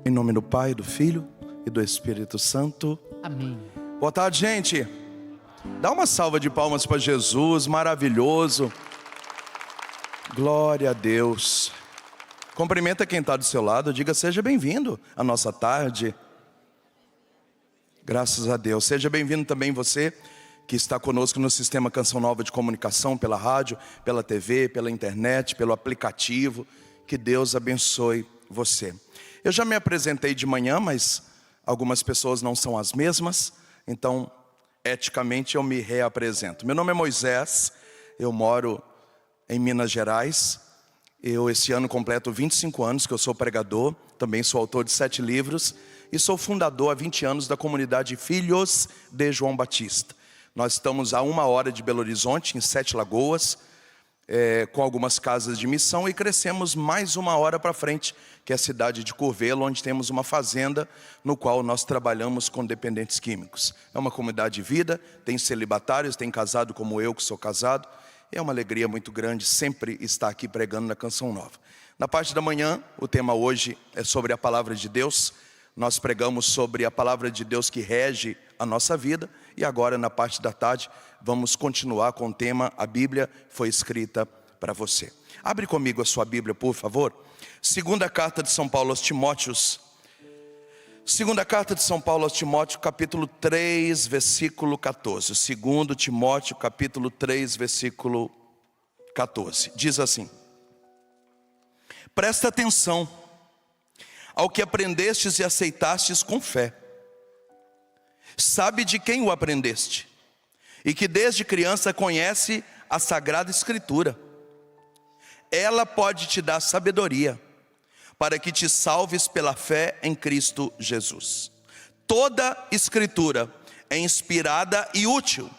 Em nome do Pai, do Filho e do Espírito Santo. Amém. Boa tarde, gente. Dá uma salva de palmas para Jesus, maravilhoso. Glória a Deus. Cumprimenta quem está do seu lado, diga: seja bem-vindo à nossa tarde. Graças a Deus. Seja bem-vindo também você que está conosco no Sistema Canção Nova de Comunicação, pela rádio, pela TV, pela internet, pelo aplicativo. Que Deus abençoe você. Eu já me apresentei de manhã, mas algumas pessoas não são as mesmas, então eticamente eu me reapresento. Meu nome é Moisés, eu moro em Minas Gerais. Eu esse ano completo 25 anos que eu sou pregador, também sou autor de 7 livros e sou fundador há 20 anos da comunidade Filhos de João Batista. Nós estamos a 1 hora de Belo Horizonte, em 7 Lagoas, com algumas casas de missão, e crescemos mais 1 hora para frente, que é a cidade de Curvelo, onde temos uma fazenda no qual nós trabalhamos com dependentes químicos. É uma comunidade de vida, tem celibatários, tem casado como eu que sou casado. É uma alegria muito grande sempre estar aqui pregando na Canção Nova. Na parte da manhã, o tema hoje é sobre a Palavra de Deus. Nós pregamos sobre a Palavra de Deus que rege a nossa vida. E agora, na parte da tarde, vamos continuar com o tema: a Bíblia foi escrita para você. Abre comigo a sua Bíblia, por favor. Segunda carta de São Paulo aos Timóteos. Segunda carta de São Paulo aos Timóteos, capítulo 3, versículo 14. 2 Timóteo, capítulo 3, versículo 14. Diz assim: presta atenção ao que aprendestes e aceitastes com fé. Sabe de quem o aprendeste, e que desde criança conhece a Sagrada Escritura. Ela pode te dar sabedoria, para que te salves pela fé em Cristo Jesus. Toda Escritura é inspirada e útil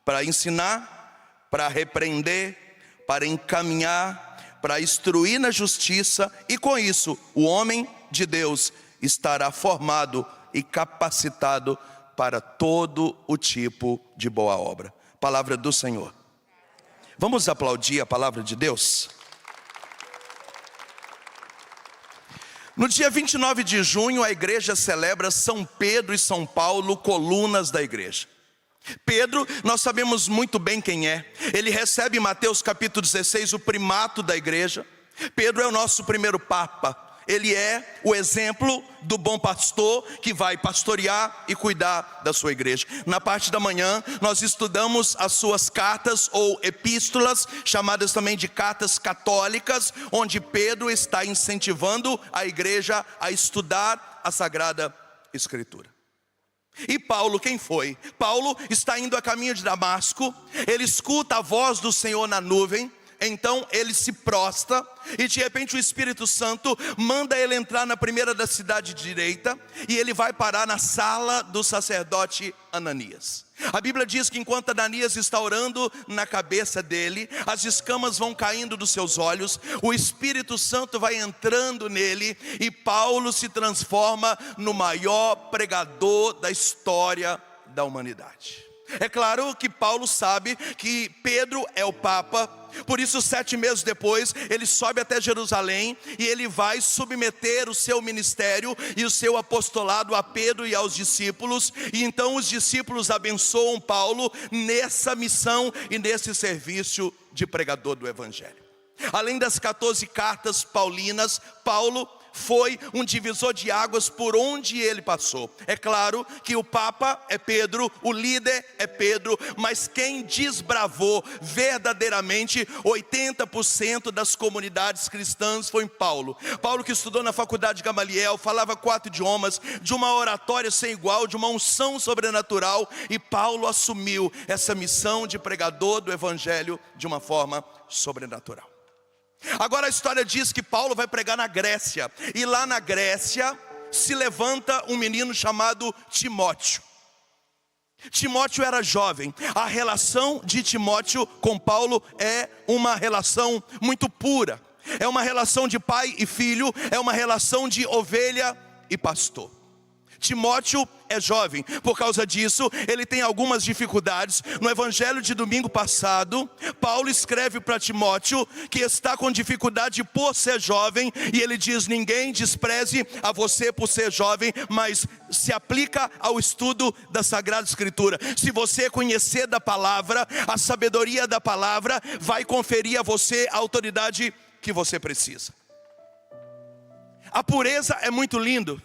para ensinar, para repreender, para encaminhar, para instruir na justiça, e com isso o homem de Deus estará formado e capacitado para todo o tipo de boa obra. Palavra do Senhor. Vamos aplaudir a palavra de Deus? No dia 29 de junho, a igreja celebra São Pedro e São Paulo, colunas da igreja. Pedro, nós sabemos muito bem quem é. Ele recebe em Mateus capítulo 16 o primato da igreja. Pedro é o nosso primeiro papa. Ele é o exemplo do bom pastor que vai pastorear e cuidar da sua igreja. Na parte da manhã nós estudamos as suas cartas ou epístolas, chamadas também de cartas católicas, onde Pedro está incentivando a igreja a estudar a Sagrada Escritura. E Paulo, quem foi? Paulo está indo a caminho de Damasco. Ele escuta a voz do Senhor na nuvem. Então ele se prostra e de repente o Espírito Santo manda ele entrar na primeira da cidade direita, e ele vai parar na sala do sacerdote Ananias. A Bíblia diz que enquanto Ananias está orando na cabeça dele, as escamas vão caindo dos seus olhos, o Espírito Santo vai entrando nele, e Paulo se transforma no maior pregador da história da humanidade. É claro que Paulo sabe que Pedro é o Papa. Por isso 7 meses depois, ele sobe até Jerusalém e ele vai submeter o seu ministério e o seu apostolado a Pedro e aos discípulos. E então os discípulos abençoam Paulo nessa missão e nesse serviço de pregador do Evangelho. Além das 14 cartas paulinas, Paulo foi um divisor de águas por onde ele passou. É claro que o Papa é Pedro, o líder é Pedro, mas quem desbravou verdadeiramente 80% das comunidades cristãs foi Paulo. Paulo, que estudou na faculdade de Gamaliel, falava 4 idiomas, de uma oratória sem igual, de uma unção sobrenatural, e Paulo assumiu essa missão de pregador do Evangelho de uma forma sobrenatural. Agora a história diz que Paulo vai pregar na Grécia, e lá na Grécia se levanta um menino chamado Timóteo. Timóteo era jovem. A relação de Timóteo com Paulo é uma relação muito pura. É uma relação de pai e filho, é uma relação de ovelha e pastor. Timóteo é jovem, por causa disso ele tem algumas dificuldades. No evangelho de domingo passado, Paulo escreve para Timóteo que está com dificuldade por ser jovem, e ele diz: ninguém despreze a você por ser jovem, mas se aplica ao estudo da Sagrada Escritura. Se você conhecer da palavra, a sabedoria da palavra vai conferir a você a autoridade que você precisa. A pureza é muito lindo.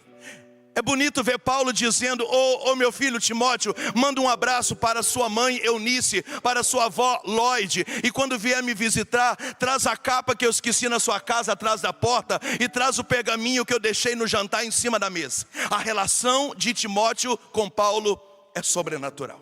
É bonito ver Paulo dizendo: ô meu filho Timóteo, manda um abraço para sua mãe Eunice, para sua avó Lloyd, e quando vier me visitar, traz a capa que eu esqueci na sua casa atrás da porta, e traz o pergaminho que eu deixei no jantar em cima da mesa. A relação de Timóteo com Paulo é sobrenatural.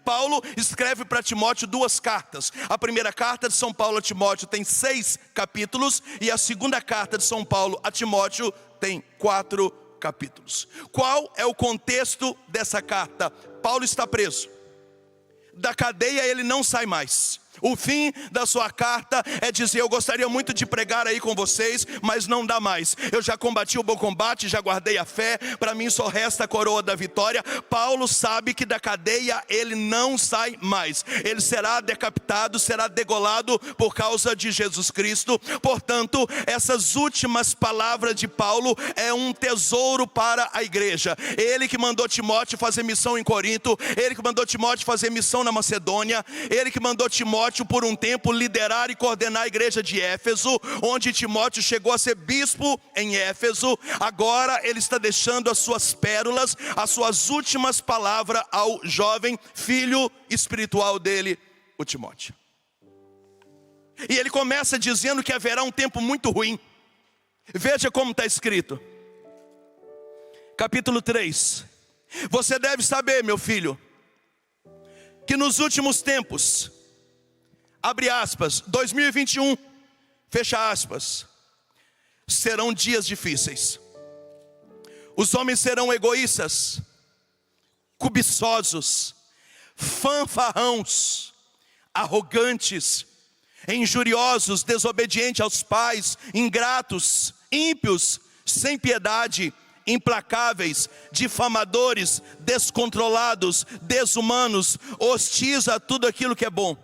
Paulo escreve para Timóteo 2 cartas. A primeira carta de São Paulo a Timóteo tem 6 capítulos, e a segunda carta de São Paulo a Timóteo tem 4 capítulos. Qual é o contexto dessa carta? Paulo está preso. Da cadeia ele não sai mais. O fim da sua carta é dizer: eu gostaria muito de pregar aí com vocês, mas não dá mais. Eu já combati o bom combate, já guardei a fé, para mim só resta a coroa da vitória. Paulo sabe que da cadeia ele não sai mais. Ele será decapitado, será degolado por causa de Jesus Cristo. Portanto, essas últimas palavras de Paulo é um tesouro para a igreja. Ele que mandou Timóteo fazer missão em Corinto, ele que mandou Timóteo fazer missão na Macedônia, ele que mandou Timóteo por um tempo liderar e coordenar a igreja de Éfeso, onde Timóteo chegou a ser bispo em Éfeso. Agora ele está deixando as suas pérolas, as suas últimas palavras ao jovem filho espiritual dele, o Timóteo. E ele começa dizendo que haverá um tempo muito ruim. Veja como está escrito, capítulo 3. Você deve saber, meu filho, que nos últimos tempos, abre aspas, 2021, fecha aspas, serão dias difíceis. Os homens serão egoístas, cobiçosos, fanfarrões, arrogantes, injuriosos, desobedientes aos pais, ingratos, ímpios, sem piedade, implacáveis, difamadores, descontrolados, desumanos, hostis a tudo aquilo que é bom,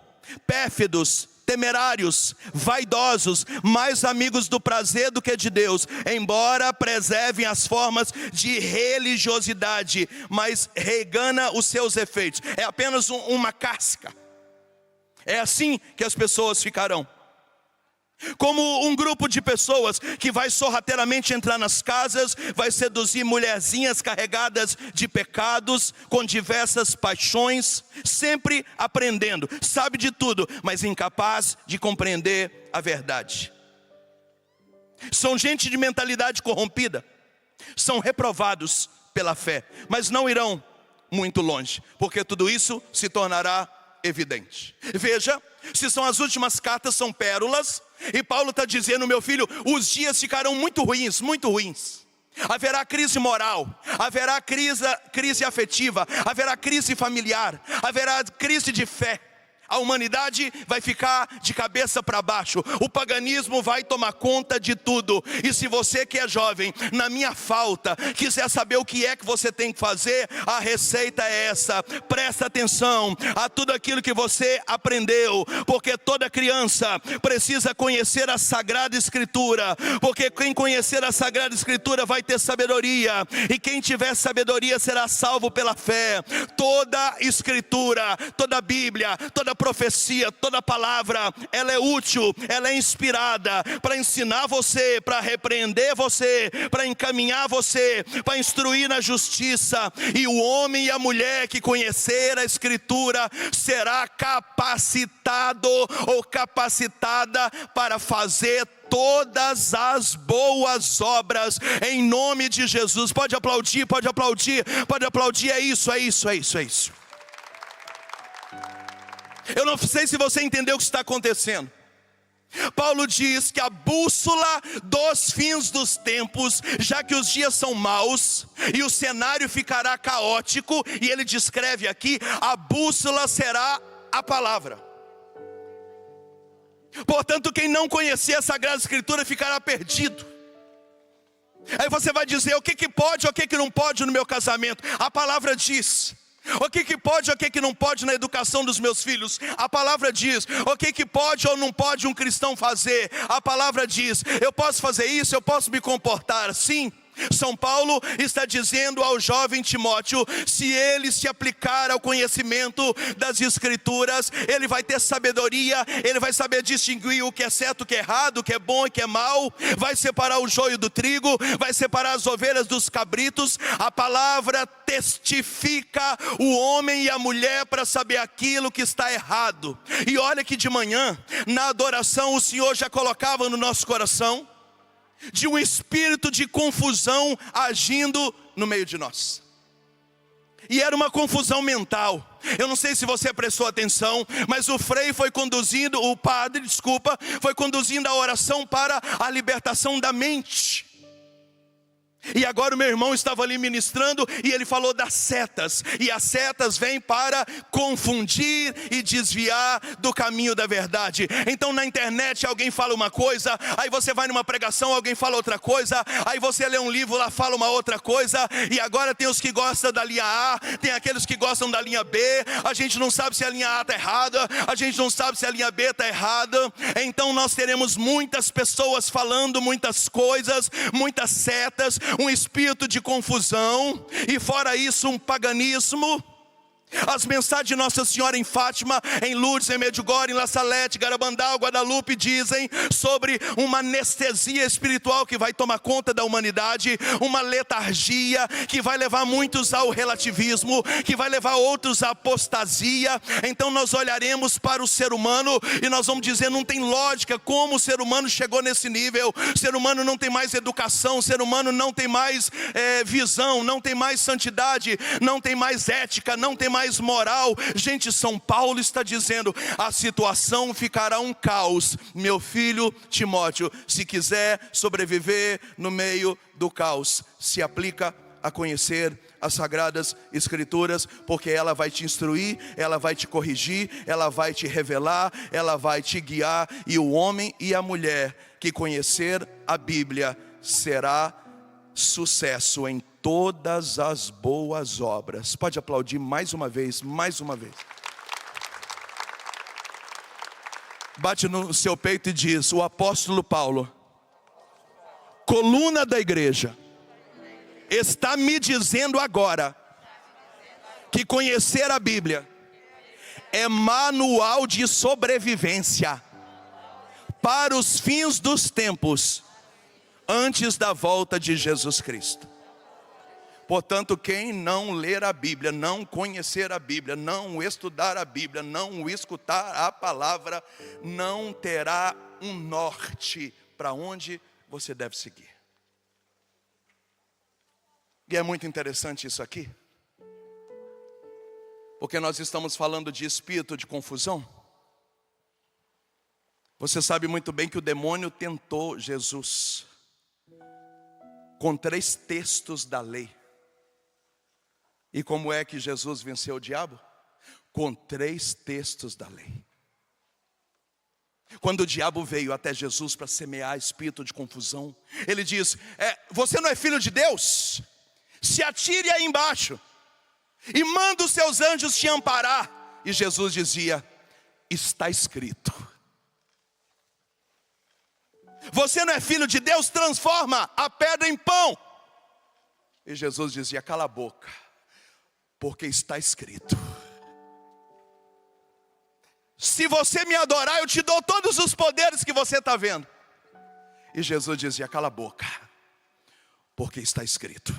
pérfidos, temerários, vaidosos, mais amigos do prazer do que de Deus, embora preservem as formas de religiosidade, mas regana os seus efeitos. É apenas uma casca. É assim que as pessoas ficarão. Como um grupo de pessoas que vai sorrateiramente entrar nas casas, vai seduzir mulherzinhas carregadas de pecados, com diversas paixões, sempre aprendendo, sabe de tudo, mas incapaz de compreender a verdade. São gente de mentalidade corrompida, são reprovados pela fé, mas não irão muito longe, porque tudo isso se tornará evidente. Veja, se são as últimas cartas, são pérolas, e Paulo está dizendo: meu filho, os dias ficarão muito ruins, muito ruins. Haverá crise moral, haverá crise afetiva, haverá crise familiar, haverá crise de fé. A humanidade vai ficar de cabeça para baixo, o paganismo vai tomar conta de tudo. E se você que é jovem, na minha falta, quiser saber o que é que você tem que fazer, a receita é essa: presta atenção a tudo aquilo que você aprendeu, porque toda criança precisa conhecer a Sagrada Escritura, porque quem conhecer a Sagrada Escritura vai ter sabedoria, e quem tiver sabedoria será salvo pela fé. Toda Escritura, toda Bíblia, toda profecia, toda palavra, ela é útil, ela é inspirada para ensinar você, para repreender você, para encaminhar você, para instruir na justiça. E o homem e a mulher que conhecer a Escritura será capacitado ou capacitada para fazer todas as boas obras, em nome de Jesus. Pode aplaudir, pode aplaudir, pode aplaudir. É isso, é isso, é isso, é isso. Eu não sei se você entendeu o que está acontecendo. Paulo diz que a bússola dos fins dos tempos, já que os dias são maus e o cenário ficará caótico, e ele descreve aqui, a bússola será a palavra. Portanto, quem não conhecer a Sagrada Escritura ficará perdido. Aí você vai dizer, o que que pode, o que que não pode no meu casamento? A palavra diz. O que que pode, o que que não pode na educação dos meus filhos? A palavra diz. O que que pode ou não pode um cristão fazer? A palavra diz. Eu posso fazer isso, eu posso me comportar assim? São Paulo está dizendo ao jovem Timóteo, se ele se aplicar ao conhecimento das Escrituras, ele vai ter sabedoria, ele vai saber distinguir o que é certo, o que é errado, o que é bom e o que é mal, vai separar o joio do trigo, vai separar as ovelhas dos cabritos. A palavra testifica o homem e a mulher para saber aquilo que está errado. E olha que de manhã, na adoração, o Senhor já colocava no nosso coração de um espírito de confusão agindo no meio de nós. E era uma confusão mental. Eu não sei se você prestou atenção, mas o padre foi conduzindo a oração para a libertação da mente. E agora o meu irmão estava ali ministrando e ele falou das setas. E as setas vêm para confundir e desviar do caminho da verdade. Então na internet alguém fala uma coisa, aí você vai numa pregação, alguém fala outra coisa, aí você lê um livro, lá fala uma outra coisa. E agora tem os que gostam da linha A, tem aqueles que gostam da linha B. A gente não sabe se a linha A está errada, a gente não sabe se a linha B está errada. Então nós teremos muitas pessoas falando muitas coisas, muitas setas, um espírito de confusão, e fora isso um paganismo. As mensagens de Nossa Senhora em Fátima, em Lourdes, em Medjugorje, em La Salette, Garabandal, Guadalupe, dizem sobre uma anestesia espiritual que vai tomar conta da humanidade, uma letargia que vai levar muitos ao relativismo, que vai levar outros à apostasia. Então nós olharemos para o ser humano e nós vamos dizer, não tem lógica como o ser humano chegou nesse nível. O ser humano não tem mais educação, o ser humano não tem mais visão, não tem mais santidade, não tem mais ética, não tem mais moral. Gente, São Paulo está dizendo, a situação ficará um caos. Meu filho Timóteo, se quiser sobreviver no meio do caos, se aplica a conhecer as Sagradas Escrituras, porque ela vai te instruir, ela vai te corrigir, ela vai te revelar, ela vai te guiar. E o homem e a mulher que conhecer a Bíblia será sucesso em todas as boas obras. Pode aplaudir mais uma vez, mais uma vez. Bate no seu peito e diz, o apóstolo Paulo, coluna da igreja, está me dizendo agora que conhecer a Bíblia é manual de sobrevivência para os fins dos tempos, antes da volta de Jesus Cristo. Portanto, quem não ler a Bíblia, não conhecer a Bíblia, não estudar a Bíblia, não escutar a palavra, não terá um norte para onde você deve seguir. E é muito interessante isso aqui, porque nós estamos falando de espírito de confusão. Você sabe muito bem que o demônio tentou Jesus com 3 textos da lei. E como é que Jesus venceu o diabo? Com 3 textos da lei. Quando o diabo veio até Jesus para semear espírito de confusão, ele diz, você não é filho de Deus? Se atire aí embaixo e manda os seus anjos te amparar. E Jesus dizia, está escrito. Você não é filho de Deus? Transforma a pedra em pão. E Jesus dizia, cala a boca, porque está escrito. Se você me adorar, eu te dou todos os poderes que você está vendo. E Jesus dizia, cala a boca, porque está escrito.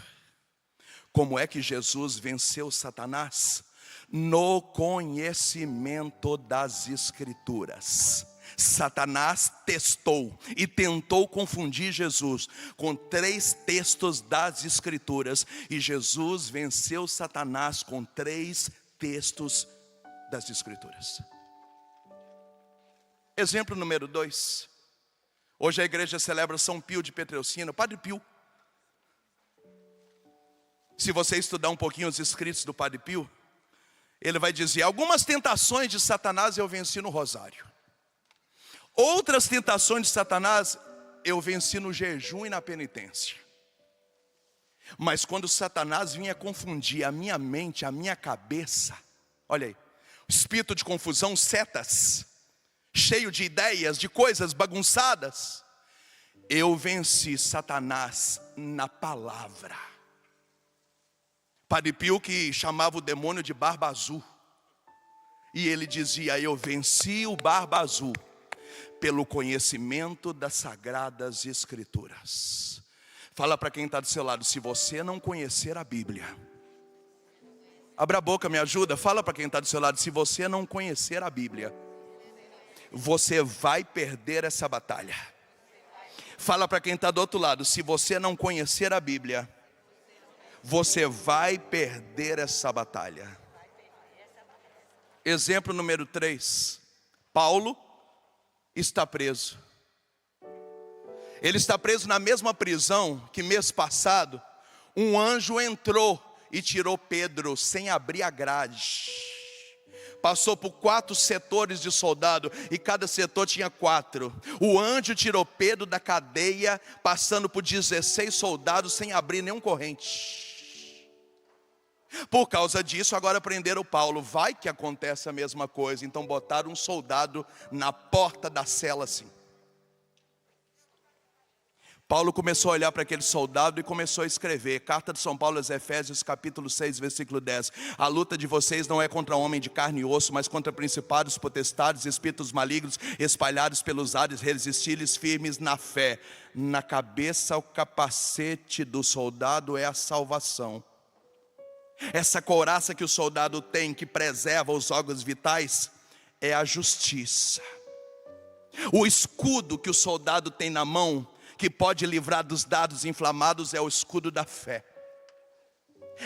Como é que Jesus venceu Satanás? No conhecimento das Escrituras. Satanás testou e tentou confundir Jesus com 3 textos das Escrituras. E Jesus venceu Satanás com 3 textos das Escrituras. Exemplo número 2. Hoje a igreja celebra São Pio de Petrelcina, Padre Pio. Se você estudar um pouquinho os escritos do Padre Pio, ele vai dizer, algumas tentações de Satanás eu venci no rosário. Outras tentações de Satanás eu venci no jejum e na penitência. Mas quando Satanás vinha confundir a minha mente, a minha cabeça, olha aí, espírito de confusão, setas, cheio de ideias, de coisas bagunçadas, eu venci Satanás na palavra. Padre Pio que chamava o demônio de barba azul, e ele dizia: eu venci o barba azul pelo conhecimento das sagradas escrituras. Fala para quem está do seu lado: se você não conhecer a Bíblia, abra a boca, me ajuda. Fala para quem está do seu lado: se você não conhecer a Bíblia, você vai perder essa batalha. Fala para quem está do outro lado: se você não conhecer a Bíblia, você vai perder essa batalha. Exemplo número 3. Paulo está preso. Ele está preso na mesma prisão que mês passado um anjo entrou e tirou Pedro sem abrir a grade. Passou por 4 setores de soldado e cada setor tinha 4. O anjo tirou Pedro da cadeia, passando por 16 soldados sem abrir nenhum corrente. Por causa disso, agora prenderam Paulo. Vai que acontece a mesma coisa. Então botaram um soldado na porta da cela assim. Paulo começou a olhar para aquele soldado e começou a escrever. Carta de São Paulo aos Efésios, capítulo 6, versículo 10. A luta de vocês não é contra homem de carne e osso, mas contra principados, potestades, espíritos malignos, espalhados pelos ares. Resistir-lhes firmes na fé. Na cabeça, o capacete do soldado é a salvação. Essa couraça que o soldado tem, que preserva os órgãos vitais, é a justiça. O escudo que o soldado tem na mão, que pode livrar dos dardos inflamados, é o escudo da fé.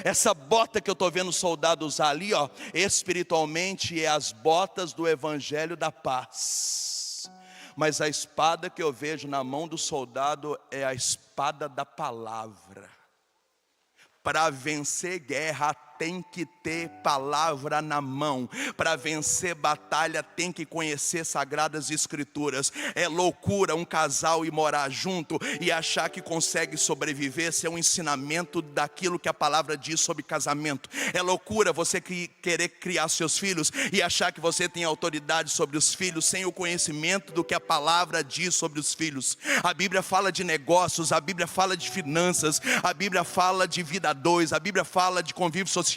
Essa bota que eu estou vendo o soldado usar ali, ó, espiritualmente é as botas do evangelho da paz. Mas a espada que eu vejo na mão do soldado é a espada da palavra. Para vencer guerra tem que ter palavra na mão. Para vencer batalha tem que conhecer sagradas escrituras. É loucura um casal ir morar junto e achar que consegue sobreviver sem um ensinamento daquilo que a palavra diz sobre casamento. É loucura você querer criar seus filhos e achar que você tem autoridade sobre os filhos sem o conhecimento do que a palavra diz sobre os filhos. A Bíblia fala de negócios, a Bíblia fala de finanças, a Bíblia fala de vida a dois, a Bíblia fala de convívio social.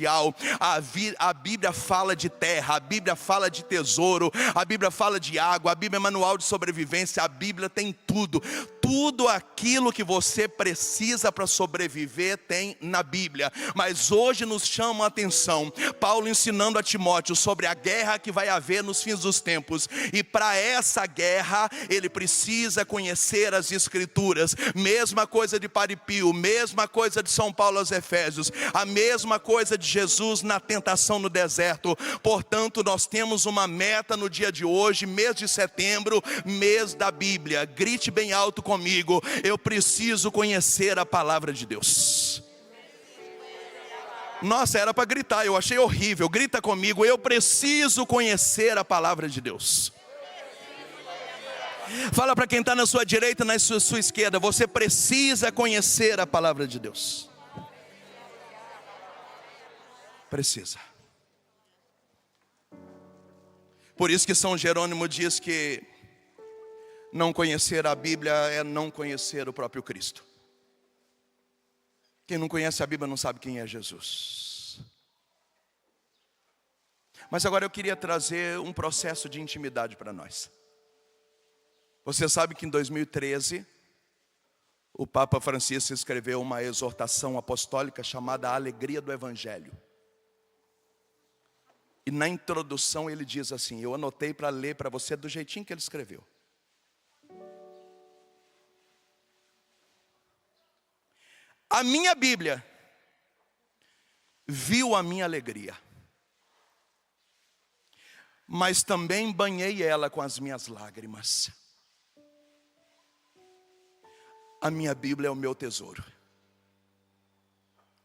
A Bíblia fala de terra, a Bíblia fala de tesouro, a Bíblia fala de água, a Bíblia é manual de sobrevivência, a Bíblia tem tudo. Tudo aquilo que você precisa para sobreviver tem na Bíblia. Mas hoje nos chama a atenção Paulo ensinando a Timóteo sobre a guerra que vai haver nos fins dos tempos. E para essa guerra ele precisa conhecer as escrituras. Mesma coisa de Padre Pio, mesma coisa de São Paulo aos Efésios, a mesma coisa de Jesus na tentação no deserto. Portanto, nós temos uma meta no dia de hoje, mês de setembro, mês da Bíblia. Grite bem alto comigo: eu preciso conhecer a palavra de Deus. Nossa, era para gritar, eu achei horrível. Grita comigo: eu preciso conhecer a palavra de Deus. Fala para quem está na sua direita e na sua esquerda: você precisa conhecer a palavra de Deus. Precisa. Por isso que São Jerônimo diz que não conhecer a Bíblia é não conhecer o próprio Cristo. Quem não conhece a Bíblia não sabe quem é Jesus. Mas agora eu queria trazer um processo de intimidade para nós. Você sabe que em 2013 o Papa Francisco escreveu uma exortação apostólica chamada A Alegria do Evangelho. E na introdução ele diz assim, eu anotei para ler para você do jeitinho que ele escreveu. A minha Bíblia viu a minha alegria, mas também banhei ela com as minhas lágrimas. A minha Bíblia é o meu tesouro.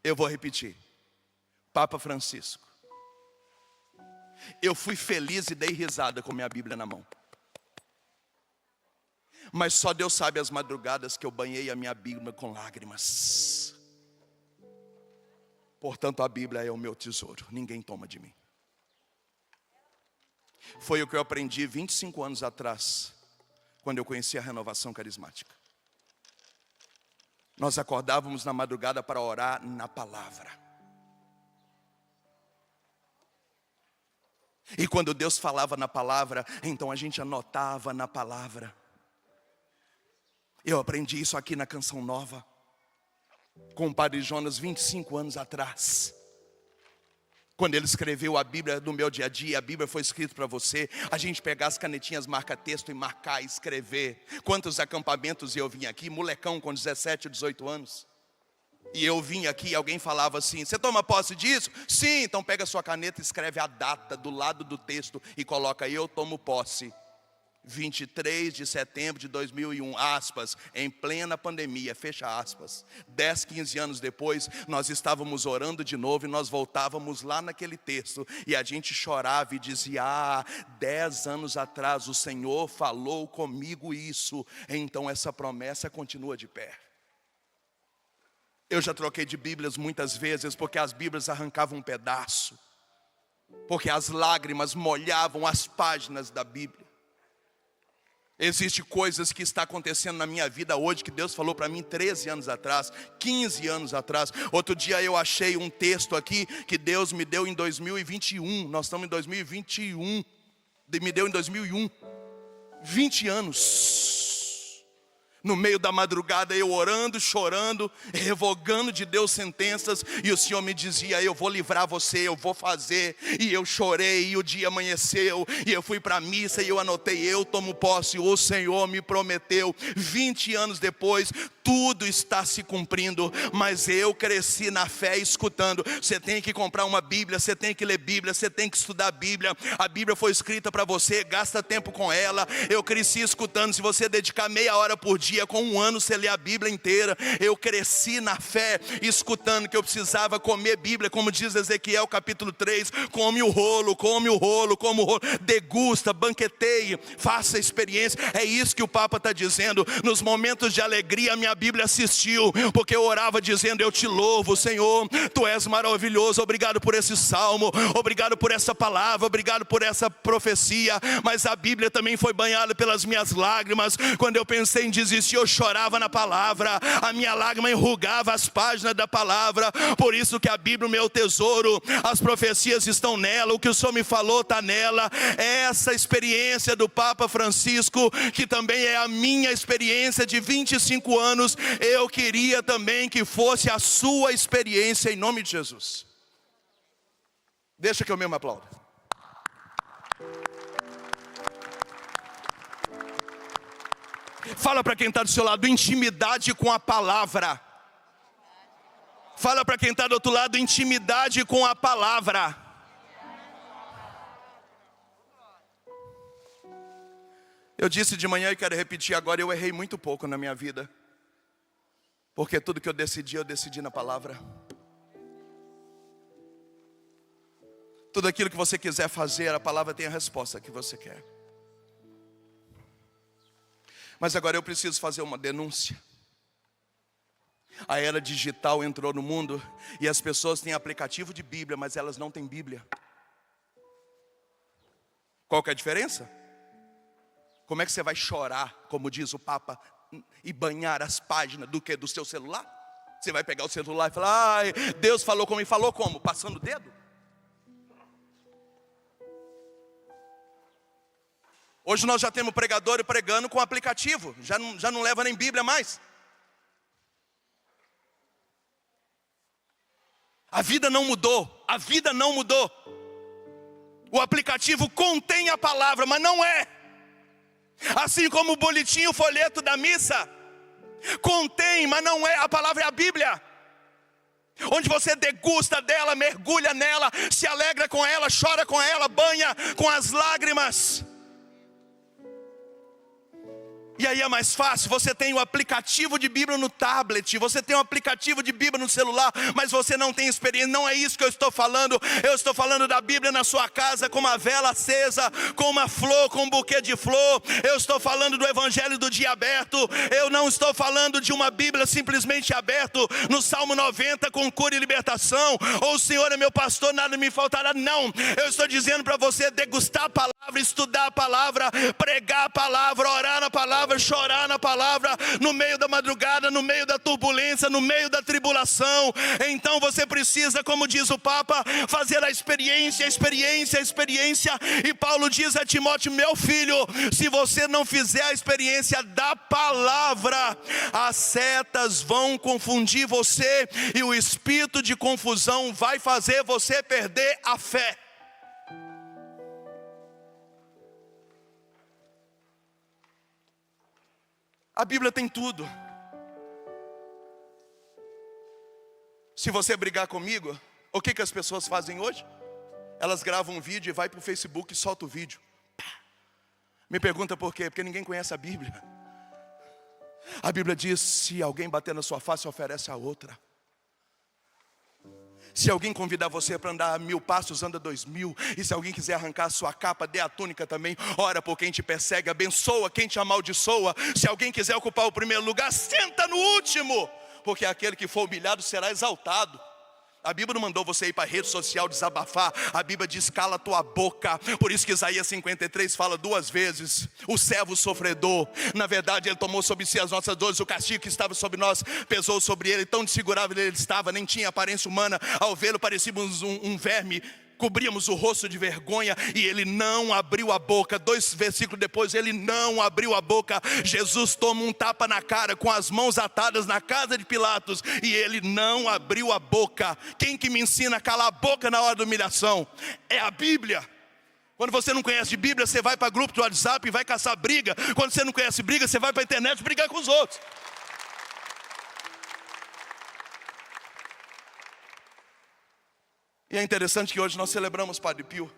Eu vou repetir. Papa Francisco. Eu fui feliz e dei risada com minha Bíblia na mão. Mas só Deus sabe as madrugadas que eu banhei a minha Bíblia com lágrimas. Portanto, a Bíblia é o meu tesouro, ninguém toma de mim. Foi o que eu aprendi 25 anos atrás, quando eu conheci a Renovação Carismática. Nós acordávamos na madrugada para orar na palavra. E quando Deus falava na palavra, então a gente anotava na palavra. Eu aprendi isso aqui na Canção Nova, com o Padre Jonas 25 anos atrás. Quando ele escreveu a Bíblia no meu dia a dia, a Bíblia foi escrita para você, a gente pegar as canetinhas, marca-texto e marcar, escrever. Quantos acampamentos eu vim aqui, molecão com 17, 18 anos. E eu vim aqui e alguém falava assim, você toma posse disso? Sim, então pega a sua caneta e escreve a data do lado do texto e coloca aí, eu tomo posse. 23 de setembro de 2001, aspas, em plena pandemia, fecha aspas. 10, 15 anos depois, nós estávamos orando de novo e nós voltávamos lá naquele texto. E a gente chorava e dizia, 10 anos atrás o Senhor falou comigo isso. Então essa promessa continua de pé. Eu já troquei de Bíblias muitas vezes, porque as Bíblias arrancavam um pedaço. Porque as lágrimas molhavam as páginas da Bíblia. Existem coisas que estão acontecendo na minha vida hoje que Deus falou para mim 13 anos atrás, 15 anos atrás. Outro dia eu achei um texto aqui que Deus me deu em 2021. Nós estamos em 2021. Me deu em 2001. 20 anos. No meio da madrugada eu orando, chorando, revogando de Deus sentenças. E o Senhor me dizia, eu vou livrar você, eu vou fazer. E eu chorei, e o dia amanheceu. E eu fui para a missa e eu anotei, eu tomo posse. O Senhor me prometeu. 20 anos depois, tudo está se cumprindo. Mas eu cresci na fé escutando. Você tem que comprar uma Bíblia, você tem que ler Bíblia, você tem que estudar a Bíblia. A Bíblia foi escrita para você, gasta tempo com ela. Eu cresci escutando, se você dedicar meia hora por dia, com um ano você lê a Bíblia inteira. Eu cresci na fé, escutando que eu precisava comer Bíblia, como diz Ezequiel capítulo 3, come o rolo, come o rolo, come o rolo, degusta, banqueteie, faça experiência. É isso que o Papa está dizendo. Nos momentos de alegria, a minha Bíblia assistiu, porque eu orava dizendo, eu te louvo, Senhor, Tu és maravilhoso, obrigado por esse salmo, obrigado por essa palavra, obrigado por essa profecia. Mas a Bíblia também foi banhada pelas minhas lágrimas. Quando eu pensei em desistir, eu chorava na palavra, a minha lágrima enrugava as páginas da palavra. Por isso que a Bíblia é o meu tesouro, as profecias estão nela, o que o Senhor me falou está nela. Essa experiência do Papa Francisco, que também é a minha experiência de 25 anos, eu queria também que fosse a sua experiência, em nome de Jesus. Deixa que eu mesmo aplaudo. Fala para quem está do seu lado, intimidade com a palavra. Fala para quem está do outro lado, intimidade com a palavra. Eu disse de manhã e quero repetir agora, eu errei muito pouco na minha vida. Porque tudo que eu decidi na palavra. Tudo aquilo que você quiser fazer, a palavra tem a resposta que você quer. Mas agora eu preciso fazer uma denúncia. A era digital entrou no mundo e as pessoas têm aplicativo de Bíblia, mas elas não têm Bíblia. Qual que é a diferença? Como é que você vai chorar, como diz o Papa, e banhar as páginas do que? Do seu celular? Você vai pegar o celular e falar, ai, Deus falou comigo. E falou como? Passando o dedo? Hoje nós já temos pregador pregando com aplicativo. Já não leva nem Bíblia mais. A vida não mudou. A vida não mudou. O aplicativo contém a palavra, mas não é. Assim como o boletim, o folheto da missa contém, mas não é. A palavra é a Bíblia. Onde você degusta dela, mergulha nela, se alegra com ela, chora com ela, banha com as lágrimas. E aí é mais fácil, você tem o aplicativo de Bíblia no tablet, você tem o aplicativo de Bíblia no celular, mas você não tem experiência. Não é isso que eu estou falando. Eu estou falando da Bíblia na sua casa, com uma vela acesa, com uma flor, com um buquê de flor. Eu estou falando do Evangelho do dia aberto. Eu não estou falando de uma Bíblia simplesmente aberta no Salmo 90 com cura e libertação, ou o Senhor é meu pastor, nada me faltará. Não, eu estou dizendo para você degustar a palavra, estudar a palavra, pregar a palavra, orar na palavra, chorar na palavra, no meio da madrugada, no meio da turbulência, no meio da tribulação. Então você precisa, como diz o Papa, fazer a experiência. E Paulo diz a Timóteo: meu filho, se você não fizer a experiência da palavra, as setas vão confundir você, e o espírito de confusão vai fazer você perder a fé. A Bíblia tem tudo. Se você brigar comigo, o que as pessoas fazem hoje? Elas gravam um vídeo e vai para o Facebook e solta o vídeo. Me pergunta por quê? Porque ninguém conhece a Bíblia. A Bíblia diz: se alguém bater na sua face, oferece a outra. Se alguém convidar você para andar 1000 passos, anda 2000. E se alguém quiser arrancar a sua capa, dê a túnica também. Ora por quem te persegue, abençoa quem te amaldiçoa. Se alguém quiser ocupar o primeiro lugar, senta no último, porque aquele que for humilhado será exaltado. A Bíblia não mandou você ir para a rede social desabafar. A Bíblia diz: cala a tua boca. Por isso que Isaías 53 fala 2 vezes: o servo sofredor. Na verdade ele tomou sobre si as nossas dores. O castigo que estava sobre nós pesou sobre ele. Tão desfigurável ele estava, nem tinha aparência humana. Ao vê-lo parecíamos um verme. Cobríamos o rosto de vergonha, e ele não abriu a boca. 2 versículos depois, ele não abriu a boca. Jesus toma um tapa na cara, com as mãos atadas na casa de Pilatos, e ele não abriu a boca. Quem que me ensina a calar a boca na hora da humilhação? É a Bíblia. Quando você não conhece de Bíblia, você vai para grupo do WhatsApp e vai caçar briga. Quando você não conhece briga, você vai para a internet brigar com os outros. E é interessante que hoje nós celebramos Padre Pio.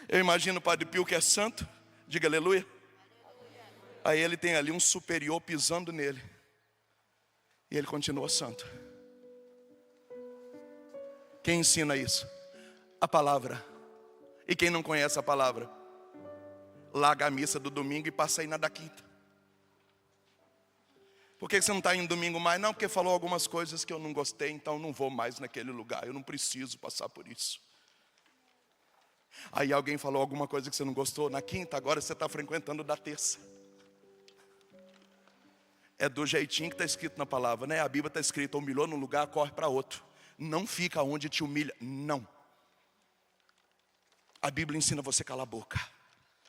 Eu imagino o Padre Pio, que é santo, diga aleluia. Aí ele tem ali um superior pisando nele, e ele continua santo. Quem ensina isso? A palavra. E quem não conhece a palavra, larga a missa do domingo e passa aí na da quinta. Por que você não está indo domingo mais? Não, porque falou algumas coisas que eu não gostei, então não vou mais naquele lugar. Eu não preciso passar por isso. Aí alguém falou alguma coisa que você não gostou na quinta, agora você está frequentando da terça. É do jeitinho que está escrito na palavra, né? A Bíblia está escrito: humilhou num lugar, corre para outro. Não fica onde te humilha, não. A Bíblia ensina você a calar a boca.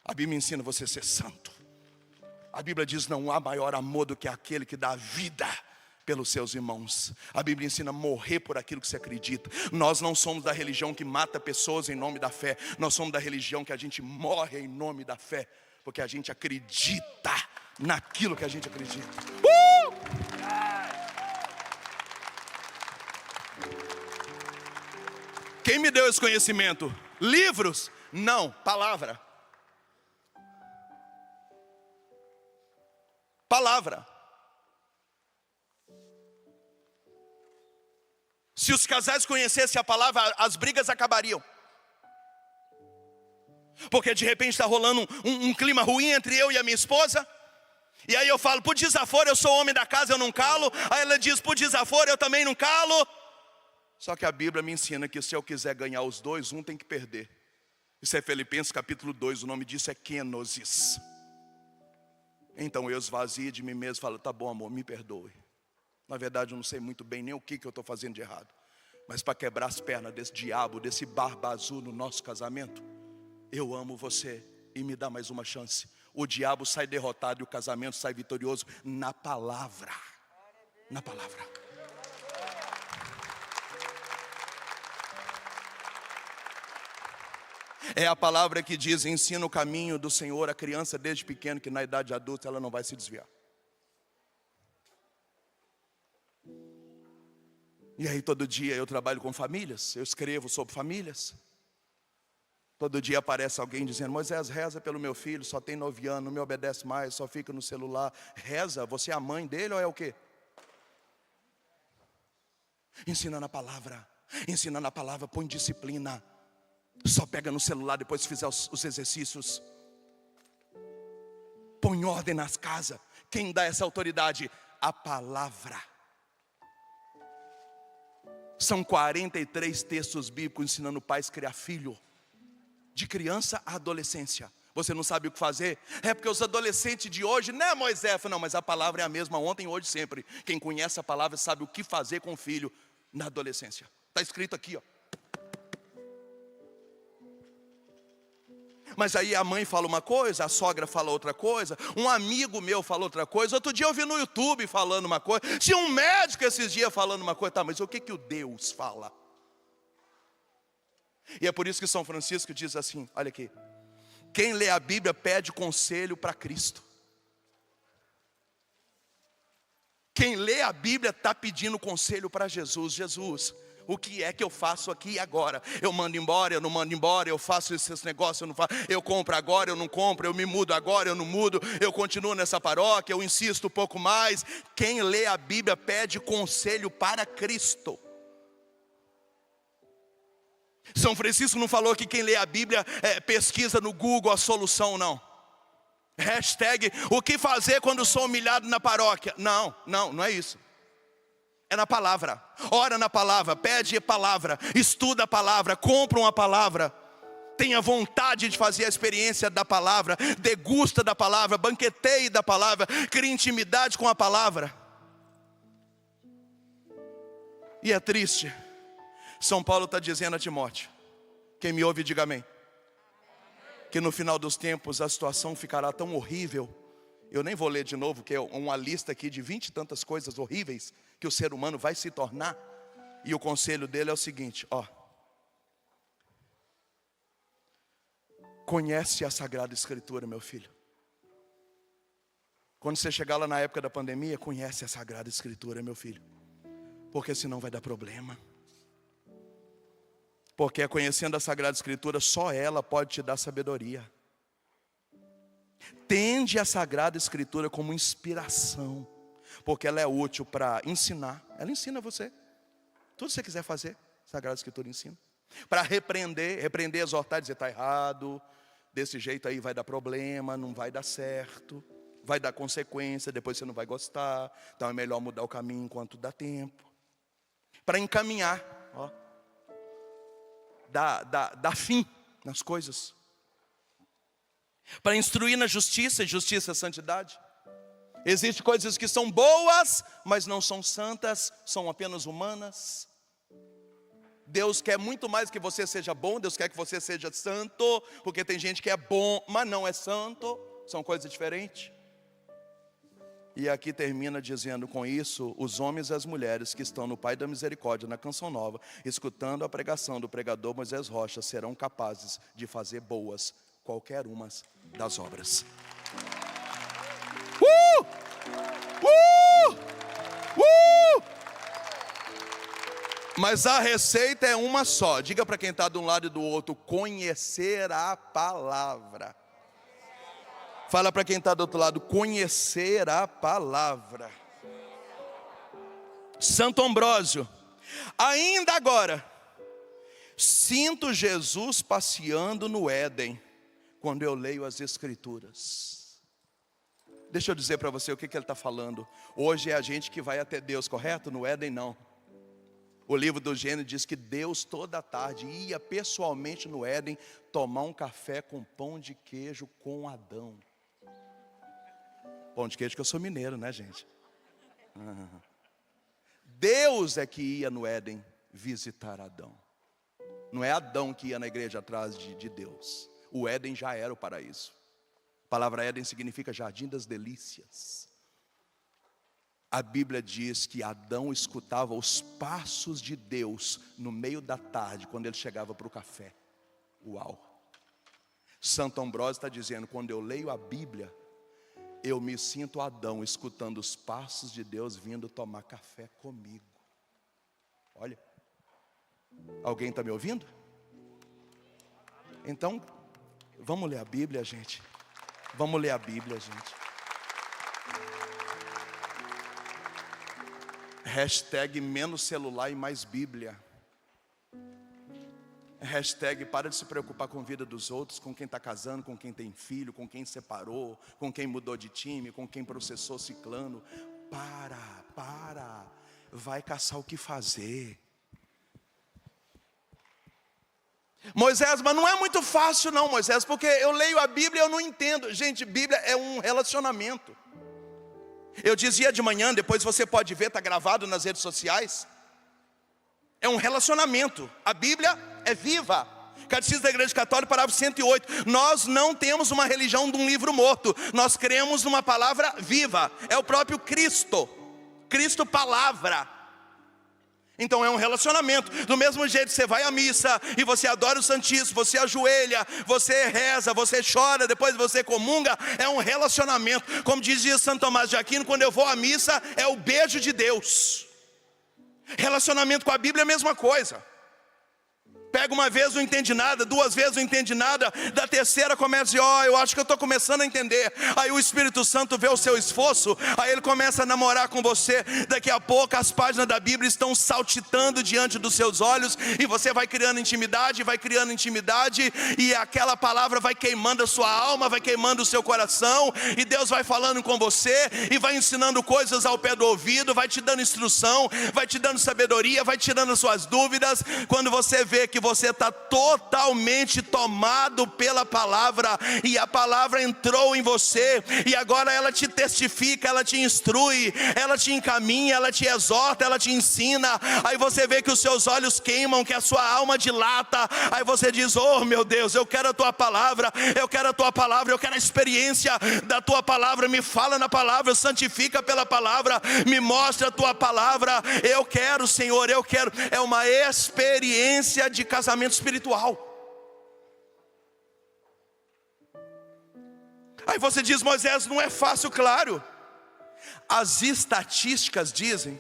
A Bíblia ensina você a ser santo. A Bíblia diz: não há maior amor do que aquele que dá vida pelos seus irmãos. A Bíblia ensina a morrer por aquilo que você acredita. Nós não somos da religião que mata pessoas em nome da fé. Nós somos da religião que a gente morre em nome da fé, porque a gente acredita naquilo que a gente acredita. Quem me deu esse conhecimento? Livros? Não, palavra. Palavra. Se os casais conhecessem a palavra, as brigas acabariam. Porque de repente está rolando um clima ruim entre eu e a minha esposa. E aí eu falo: por desaforo, eu sou homem da casa, eu não calo. Aí ela diz: por desaforo, eu também não calo. Só que a Bíblia me ensina que se eu quiser ganhar os dois, um tem que perder. Isso é Filipenses capítulo 2, o nome disso é kenosis. Então eu esvazio de mim mesmo e falo: tá bom, amor, me perdoe. Na verdade eu não sei muito bem nem o que eu estou fazendo de errado. Mas para quebrar as pernas desse diabo, desse barba azul no nosso casamento, eu amo você e me dá mais uma chance. O diabo sai derrotado e o casamento sai vitorioso na palavra. Na palavra. É a palavra que diz: ensina o caminho do Senhor a criança desde pequeno, que na idade adulta ela não vai se desviar. E aí todo dia eu trabalho com famílias, eu escrevo sobre famílias. Todo dia aparece alguém dizendo: Moisés, reza pelo meu filho, só tem 9 anos, não me obedece mais, só fica no celular. Reza, você é a mãe dele ou é o quê? Ensina na palavra, põe disciplina. Só pega no celular depois que fizer os exercícios. Põe ordem nas casas. Quem dá essa autoridade? A palavra. São 43 textos bíblicos ensinando pais a criar filho. De criança a adolescência. Você não sabe o que fazer? É porque os adolescentes de hoje, né, Moisés? Não, mas a palavra é a mesma ontem, hoje, sempre. Quem conhece a palavra sabe o que fazer com o filho na adolescência. Está escrito aqui, ó. Mas aí a mãe fala uma coisa, a sogra fala outra coisa, um amigo meu fala outra coisa. Outro dia eu vi no YouTube falando uma coisa. Tinha um médico esses dias falando uma coisa. Tá, mas o que o Deus fala? E é por isso que São Francisco diz assim, olha aqui: quem lê a Bíblia pede conselho para Cristo. Quem lê a Bíblia está pedindo conselho para Jesus. Jesus, o que é que eu faço aqui e agora? Eu mando embora, eu não mando embora, eu faço esses negócios, eu não faço, eu compro agora, eu não compro, eu me mudo agora, eu não mudo, eu continuo nessa paróquia, eu insisto um pouco mais. Quem lê a Bíblia pede conselho para Cristo. São Francisco não falou que quem lê a Bíblia pesquisa no Google a solução, não. Hashtag, o que fazer quando sou humilhado na paróquia? Não é isso. É na palavra. Ora na palavra, pede a palavra, estuda a palavra, compra uma palavra. Tenha vontade de fazer a experiência da palavra, degusta da palavra, banqueteie da palavra, crie intimidade com a palavra. E é triste. São Paulo está dizendo a Timóteo, quem me ouve diga amém, que no final dos tempos a situação ficará tão horrível. Eu nem vou ler de novo, que é uma lista aqui de 20 e tantas coisas horríveis que o ser humano vai se tornar. E o conselho dele é o seguinte, ó: conhece a Sagrada Escritura, meu filho. Quando você chegar lá na época da pandemia, conhece a Sagrada Escritura, meu filho, porque senão vai dar problema. Porque conhecendo a Sagrada Escritura, só ela pode te dar sabedoria. Tende a Sagrada Escritura como inspiração, porque ela é útil para ensinar. Ela ensina você. Tudo que você quiser fazer, a Sagrada Escritura ensina. Para repreender, exortar, dizer está errado, desse jeito aí vai dar problema, não vai dar certo, vai dar consequência, depois você não vai gostar, então é melhor mudar o caminho enquanto dá tempo. Para encaminhar, ó, dar fim nas coisas. Para instruir na justiça, e justiça é santidade. Existem coisas que são boas, mas não são santas, são apenas humanas. Deus quer muito mais que você seja bom, Deus quer que você seja santo, porque tem gente que é bom, mas não é santo, são coisas diferentes. E aqui termina dizendo com isso, os homens e as mulheres que estão no Pai da Misericórdia, na Canção Nova, escutando a pregação do pregador Moisés Rocha, serão capazes de fazer boas qualquer umas das obras. Mas a receita é uma só. Diga para quem está de um lado e do outro: conhecer a palavra. Fala para quem está do outro lado: conhecer a palavra. Santo Ambrósio: ainda agora sinto Jesus passeando no Éden, quando eu leio as Escrituras. Deixa eu dizer para você o que ele está falando. Hoje é a gente que vai até Deus, correto? No Éden não. O livro do Gênesis diz que Deus toda tarde ia pessoalmente no Éden tomar um café com pão de queijo com Adão. Pão de queijo que eu sou mineiro, né, gente? Deus é que ia no Éden visitar Adão. Não é Adão que ia na igreja atrás de Deus. O Éden já era o paraíso. A palavra Éden significa jardim das delícias. A Bíblia diz que Adão escutava os passos de Deus no meio da tarde, quando ele chegava para o café. Uau! Santo Ambrósio está dizendo: quando eu leio a Bíblia, eu me sinto Adão escutando os passos de Deus vindo tomar café comigo. Olha, alguém está me ouvindo? Então, vamos ler a Bíblia, gente. Vamos ler a Bíblia, gente. Hashtag menos celular e mais Bíblia. Hashtag para de se preocupar com a vida dos outros, com quem está casando, com quem tem filho, com quem separou, com quem mudou de time, com quem processou ciclano. Para. Vai caçar o que fazer. Moisés, mas não é muito fácil não, Moisés, porque eu leio a Bíblia e eu não entendo. Gente, Bíblia é um relacionamento. Eu dizia de manhã, depois você pode ver, está gravado nas redes sociais. É um relacionamento. A Bíblia é viva. Catecismo da Igreja Católica, parágrafo 108. Nós não temos uma religião de um livro morto. Nós cremos numa palavra viva. É o próprio Cristo. Cristo palavra. Então é um relacionamento. Do mesmo jeito que você vai à missa e você adora o Santíssimo, você ajoelha, você reza, você chora, depois você comunga, é um relacionamento. Como dizia Santo Tomás de Aquino, quando eu vou à missa, é o beijo de Deus. Relacionamento com a Bíblia é a mesma coisa. Pega uma vez, não entende nada, duas vezes não entende nada, da terceira começa a dizer, eu acho que eu estou começando a entender. Aí o Espírito Santo vê o seu esforço, aí ele começa a namorar com você. Daqui a pouco as páginas da Bíblia estão saltitando diante dos seus olhos, e você vai criando intimidade, e aquela palavra vai queimando a sua alma, vai queimando o seu coração, e Deus vai falando com você, e vai ensinando coisas ao pé do ouvido, vai te dando instrução, vai te dando sabedoria, vai tirando as suas dúvidas. Quando você vê que você está totalmente tomado pela palavra, e a palavra entrou em você, e agora ela te testifica, ela te instrui, ela te encaminha, ela te exorta, ela te ensina. Aí você vê que os seus olhos queimam, que a sua alma dilata. Aí você diz, meu Deus, eu quero a tua palavra, eu quero a tua palavra, eu quero a experiência da tua palavra. Me fala na palavra, santifica pela palavra, me mostra a tua palavra. Eu quero, Senhor, eu quero. É uma experiência de casamento espiritual. Aí você diz, Moisés, não é fácil. Claro. As estatísticas dizem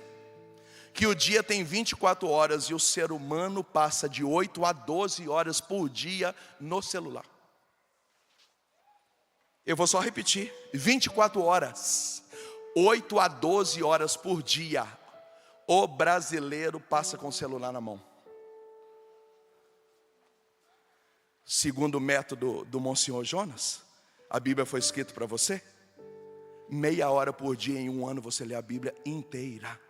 que o dia tem 24 horas e o ser humano passa de 8 a 12 horas por dia no celular. Eu vou só repetir, 24 horas, 8 a 12 horas por dia, o brasileiro passa com o celular na mão. Segundo o método do Monsenhor Jonas, a Bíblia foi escrita para você. Meia hora por dia em um ano você lê a Bíblia inteira.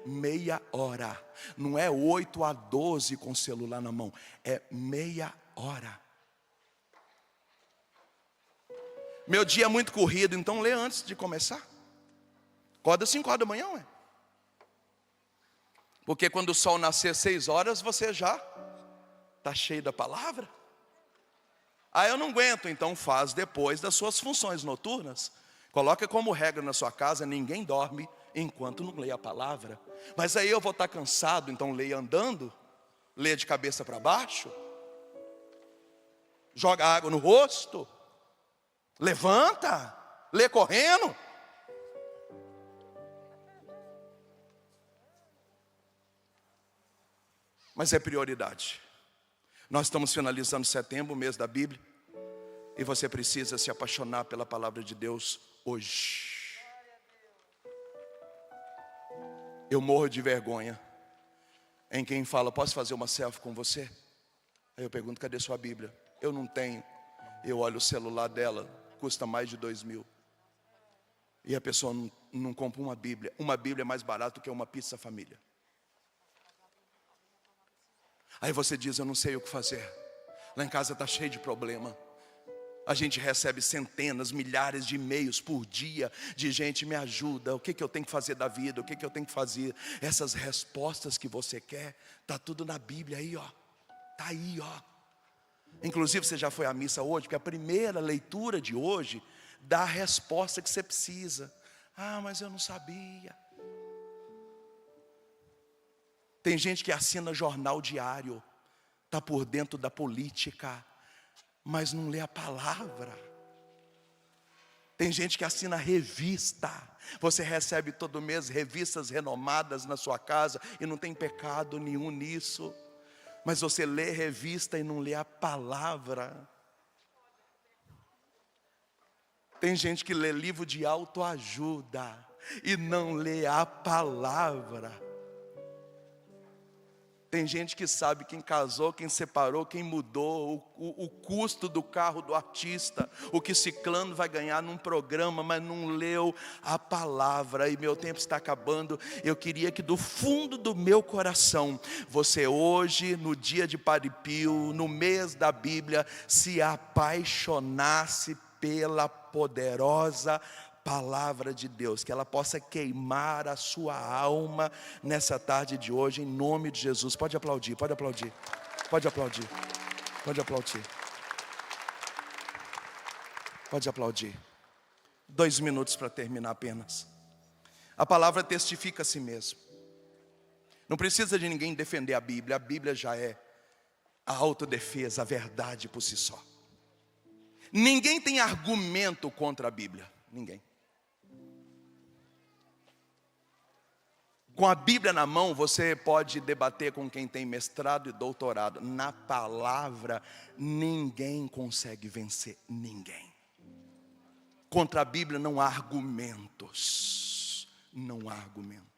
Meia hora. Não é 8 a 12 com o celular na mão. É meia hora. Meu dia é muito corrido, então lê antes de começar. Acorda 5 horas da manhã, ué. Porque quando o sol nascer 6 horas, você já está cheio da palavra. Eu não aguento, então faz depois das suas funções noturnas. Coloca como regra na sua casa, ninguém dorme enquanto não lê a palavra. Mas aí eu vou estar cansado, então leia andando, leia de cabeça para baixo, joga água no rosto, levanta, lê correndo. Mas é prioridade. Nós estamos finalizando setembro, o mês da Bíblia, e você precisa se apaixonar pela palavra de Deus hoje. Eu morro de vergonha em quem fala, posso fazer uma selfie com você? Aí eu pergunto, cadê sua Bíblia? Eu não tenho. Eu olho o celular dela, custa mais de 2.000. E a pessoa não compra uma Bíblia. Uma Bíblia é mais barato que uma pizza família. Aí você diz, eu não sei o que fazer. Lá em casa está cheio de problema. A gente recebe centenas, milhares de e-mails por dia de gente, me ajuda, o que eu tenho que fazer da vida, o que eu tenho que fazer. Essas respostas que você quer, está tudo na Bíblia aí, ó. Está aí, ó. Inclusive você já foi à missa hoje, porque a primeira leitura de hoje dá a resposta que você precisa. Mas eu não sabia. Tem gente que assina jornal diário, está por dentro da política, mas não lê a palavra. Tem gente que assina revista. Você recebe todo mês revistas renomadas na sua casa e não tem pecado nenhum nisso. Mas você lê revista e não lê a palavra. Tem gente que lê livro de autoajuda e não lê a palavra. Tem gente que sabe quem casou, quem separou, quem mudou, o custo do carro do artista, o que ciclano vai ganhar num programa, mas não leu a palavra. E meu tempo está acabando. Eu queria que do fundo do meu coração, você hoje, no dia de Padre Pio, no mês da Bíblia, se apaixonasse pela poderosa palavra de Deus, que ela possa queimar a sua alma nessa tarde de hoje, em nome de Jesus. Pode aplaudir, pode aplaudir, pode aplaudir, pode aplaudir, pode aplaudir. 2 minutos para terminar apenas. A palavra testifica a si mesmo. Não precisa de ninguém defender a Bíblia já é a autodefesa, a verdade por si só. Ninguém tem argumento contra a Bíblia, ninguém. Com a Bíblia na mão, você pode debater com quem tem mestrado e doutorado. Na palavra, ninguém consegue vencer ninguém. Contra a Bíblia não há argumentos. Não há argumentos.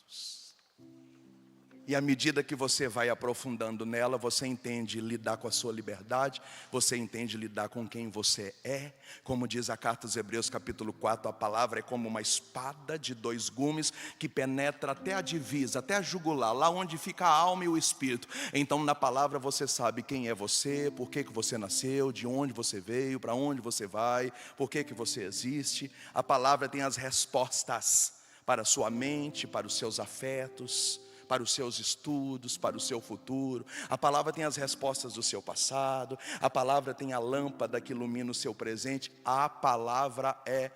E à medida que você vai aprofundando nela, você entende lidar com a sua liberdade, você entende lidar com quem você é. Como diz a carta aos Hebreus capítulo 4, a palavra é como uma espada de 2 gumes que penetra até a divisa, até a jugular, lá onde fica a alma e o espírito. Então na palavra você sabe quem é você, por que você nasceu, de onde você veio, para onde você vai, por que você existe. A palavra tem as respostas para a sua mente, para os seus afetos, para os seus estudos, para o seu futuro. A palavra tem as respostas do seu passado. A palavra tem a lâmpada que ilumina o seu presente. A palavra é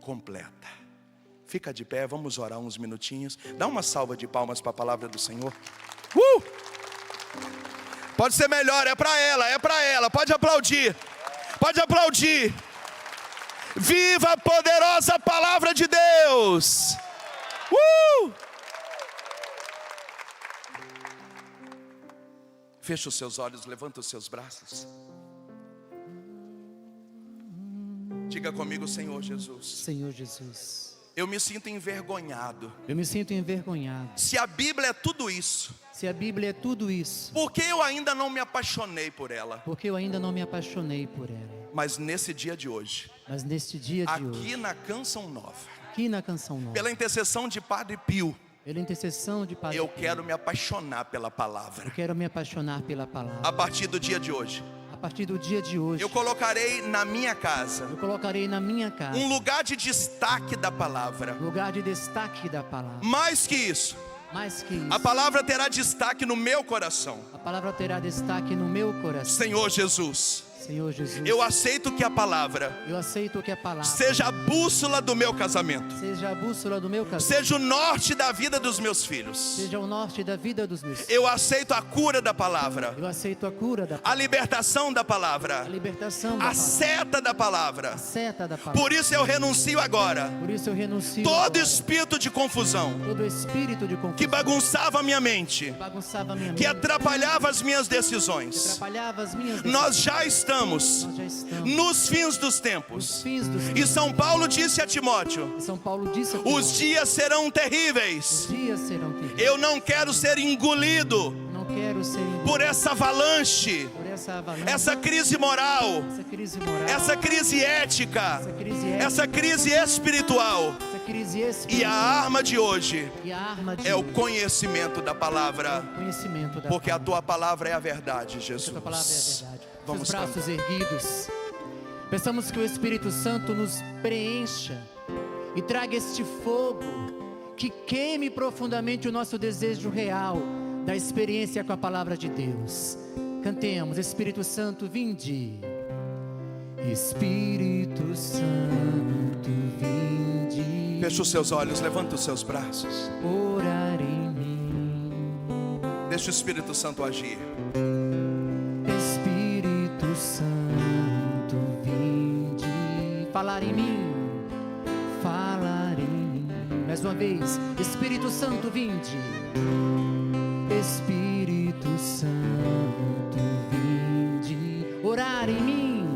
completa. Fica de pé, vamos orar uns minutinhos. Dá uma salva de palmas para a palavra do Senhor. Pode ser melhor, é para ela. Pode aplaudir, pode aplaudir. Viva a poderosa palavra de Deus. Fecha os seus olhos, levanta os seus braços. Diga comigo, Senhor Jesus. Senhor Jesus, Eu me sinto envergonhado. eu me sinto envergonhado. Se a Bíblia é tudo isso, Se a Bíblia é tudo isso, por que eu ainda não me apaixonei por ela? porque eu ainda não me apaixonei por ela. Mas nesse dia de hoje, Mas neste dia de hoje, aqui na Canção Nova, aqui na Canção Nova, pela intercessão de Padre Pio, pela intercessão de Padre eu Pio, quero me apaixonar pela palavra. eu quero me apaixonar pela palavra. A partir do dia de hoje, A partir do dia de hoje, eu colocarei na minha casa eu colocarei na minha casa um lugar de destaque da palavra. lugar de destaque da palavra. Mais que isso, Mais que isso, a palavra terá destaque no meu coração. a palavra terá destaque no meu coração. Senhor Jesus, Senhor Jesus, eu aceito que a palavra eu aceito que a palavra seja a bússola do meu casamento, seja a bússola do meu casamento, seja o norte da vida dos meus filhos. seja o norte da vida dos meus filhos. Eu aceito a cura da palavra, Eu aceito a cura da a palavra, libertação da a palavra, libertação da a palavra, seta da a palavra. seta da palavra. Por isso eu renuncio agora Por isso eu renuncio todo agora espírito de confusão todo espírito de confusão que bagunçava a minha mente, bagunçava a minha que mente, atrapalhava as minhas que decisões. atrapalhava as minhas Nós decisões. já estamos Nós já estamos nos fins dos nos tempos. fins dos E tempos. São Paulo disse a Timóteo: E São Paulo disse a os Timóteo, dias serão os terríveis. dias serão terríveis. Eu não quero ser engolido Não quero ser engolido por essa avalanche, por essa avalanche, essa crise moral, essa crise moral, essa crise ética, essa crise ética, essa crise espiritual. essa crise E a espiritual. arma de hoje E a arma de é o hoje conhecimento da palavra, é o conhecimento da porque a palavra. tua palavra é a verdade, Porque a tua palavra é a Jesus. verdade. Vamos Seus braços cantar. erguidos. Peçamos que o Espírito Santo nos preencha e traga este fogo que queime profundamente o nosso desejo real da experiência com a palavra de Deus. Cantemos: Espírito Santo, vinde. Espírito Santo, vinde. Fecha os seus olhos, levanta os seus braços. Orar em mim. Deixa o Espírito Santo agir. Espírito Santo, vinde. Falar em mim, falar em mim. Mais uma vez, Espírito Santo, vinde. Espírito Espírito Santo, vinde orar em mim,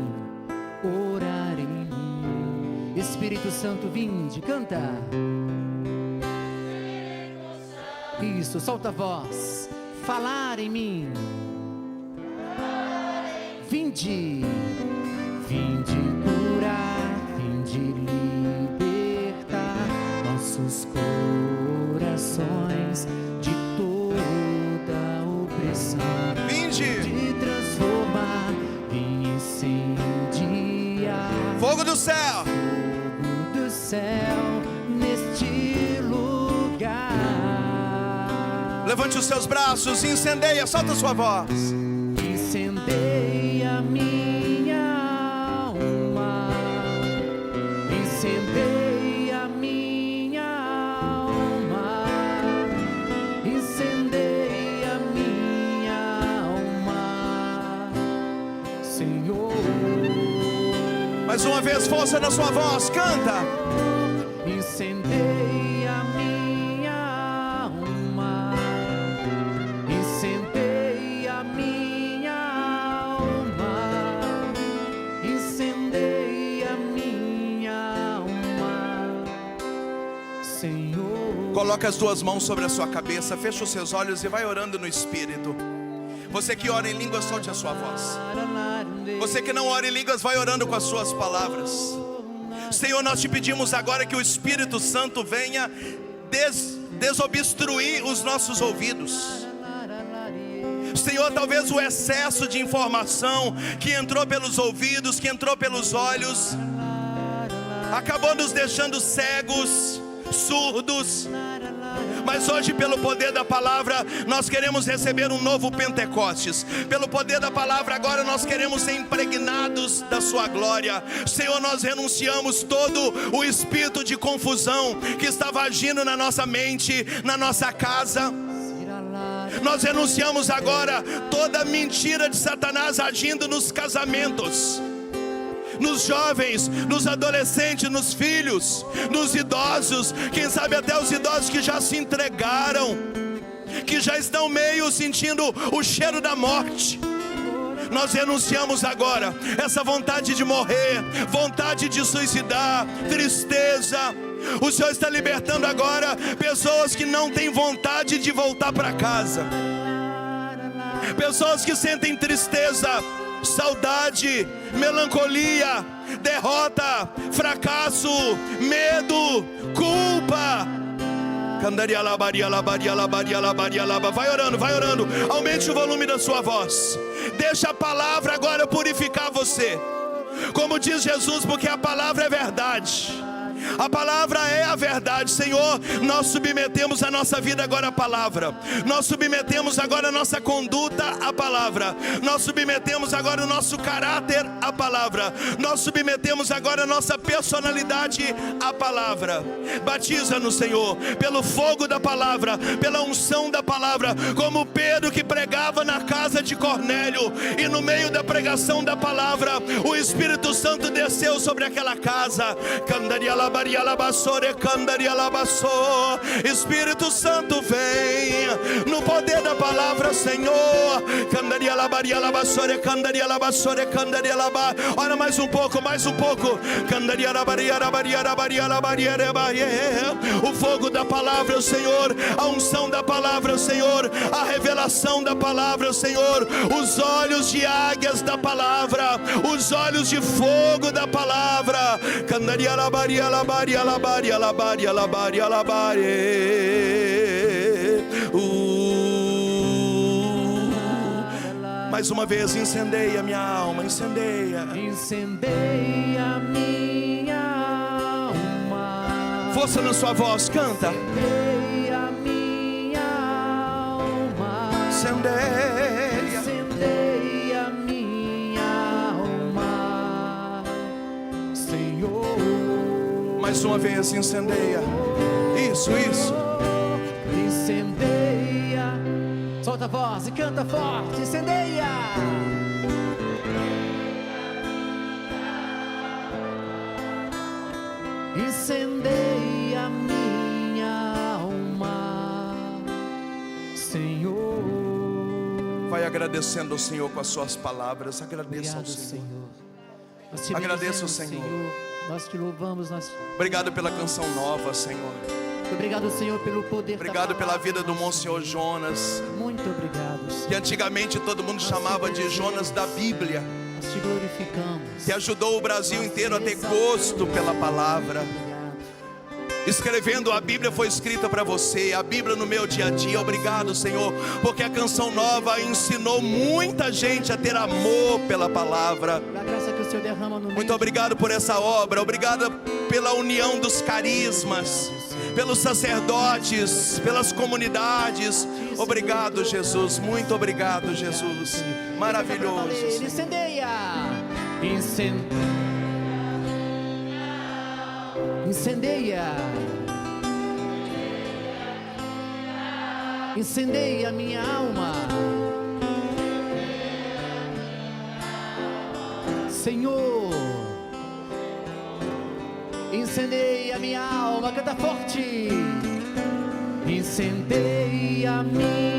orar em mim. Espírito Santo, vinde, canta. Isso, solta a voz. Falar em mim. Vinde, vinde curar, vinde libertar nossos corações de toda opressão. Vinde, De transformar, vim incendiar. fogo do céu. Fogo do céu neste lugar. Levante os seus braços e incendeia, solta a sua voz. Incendeia minha alma, incendeia minha alma, incendeia minha alma, Senhor. Mais uma vez, força na sua voz, canta. Incendeia minha alma, incendeia minha alma, incendeia minha alma, Senhor. Coloca as duas mãos sobre a sua cabeça, fecha os seus olhos e vai orando no Espírito. Você que ora em línguas, solte a sua voz. Você que não ora em línguas, vai orando com as suas palavras. Senhor, nós te pedimos agora que o Espírito Santo venha desobstruir os nossos ouvidos. Senhor, talvez o excesso de informação que entrou pelos ouvidos, que entrou pelos olhos, acabou nos deixando cegos, surdos. Mas hoje, pelo poder da palavra, nós queremos receber um novo Pentecostes. Pelo poder da palavra, agora nós queremos ser impregnados da sua glória. Senhor, nós renunciamos todo o espírito de confusão que estava agindo na nossa mente, na nossa casa. Nós renunciamos agora toda mentira de Satanás agindo nos casamentos, nos jovens, nos adolescentes, nos filhos, nos idosos, quem sabe até os idosos que já se entregaram, que já estão meio sentindo o cheiro da morte. Nós renunciamos agora essa vontade de morrer, vontade de suicidar, tristeza. O Senhor está libertando agora pessoas que não têm vontade de voltar para casa, pessoas que sentem tristeza, saudade, melancolia, derrota, fracasso, medo, culpa. Vai orando, vai orando. Aumente o volume da sua voz. Deixa a palavra agora purificar você. Como diz Jesus, porque a palavra é verdade. A palavra é a verdade. Senhor, nós submetemos a nossa vida agora à palavra. Nós submetemos agora a nossa conduta à palavra. Nós submetemos agora o nosso caráter à palavra. Nós submetemos agora a nossa personalidade à palavra. Batiza-nos, Senhor, pelo fogo da palavra, pela unção da palavra, como Pedro que pregava na casa de Cornélio, e no meio da pregação da palavra, o Espírito Santo desceu sobre aquela casa. Espírito Santo, vem no poder da palavra, Senhor. Olha mais um pouco, mais um pouco. O fogo da palavra, Senhor, a unção da palavra, Senhor, a revelação da palavra, Senhor, os olhos de águias da palavra, os olhos de fogo da palavra. Mais uma vez, incendeia minha alma, incendeia. Incendeia minha alma. Força na sua voz, canta. Incendeia minha alma. Incendeia. Incendeia minha alma, Senhor. Mais uma vez, incendeia. Isso, isso. Incendeia. Solta a voz e canta forte. Incendeia. Incendeia minha alma, Senhor. Vai agradecendo ao Senhor com as suas palavras. Agradeça ao Obrigado, Senhor. Senhor. Nós te Agradeça ao bendizemos, Senhor. Nós te louvamos. Obrigado pela canção nova, Senhor. Obrigado, Senhor, pelo poder Obrigado da pela palavra. vida do Monsenhor Jonas, Muito obrigado, que Senhor. antigamente todo mundo chamava de Jonas da Bíblia, Nós te glorificamos. que ajudou o Brasil inteiro a ter gosto pela palavra. Obrigado. Escrevendo a Bíblia foi escrita para você, a Bíblia no meu dia a dia. Obrigado, Senhor, porque a canção nova ensinou muita gente a ter amor pela palavra. A graça que o Senhor derrama no Muito obrigado por essa obra. Obrigado pela união dos carismas, pelos sacerdotes, pelas comunidades. Obrigado, Jesus. Muito obrigado, Jesus. Maravilhoso. Ele incendeia. Incendeia. Incendeia minha alma. Senhor, incendeia minha alma. Canta forte. Incendeia minha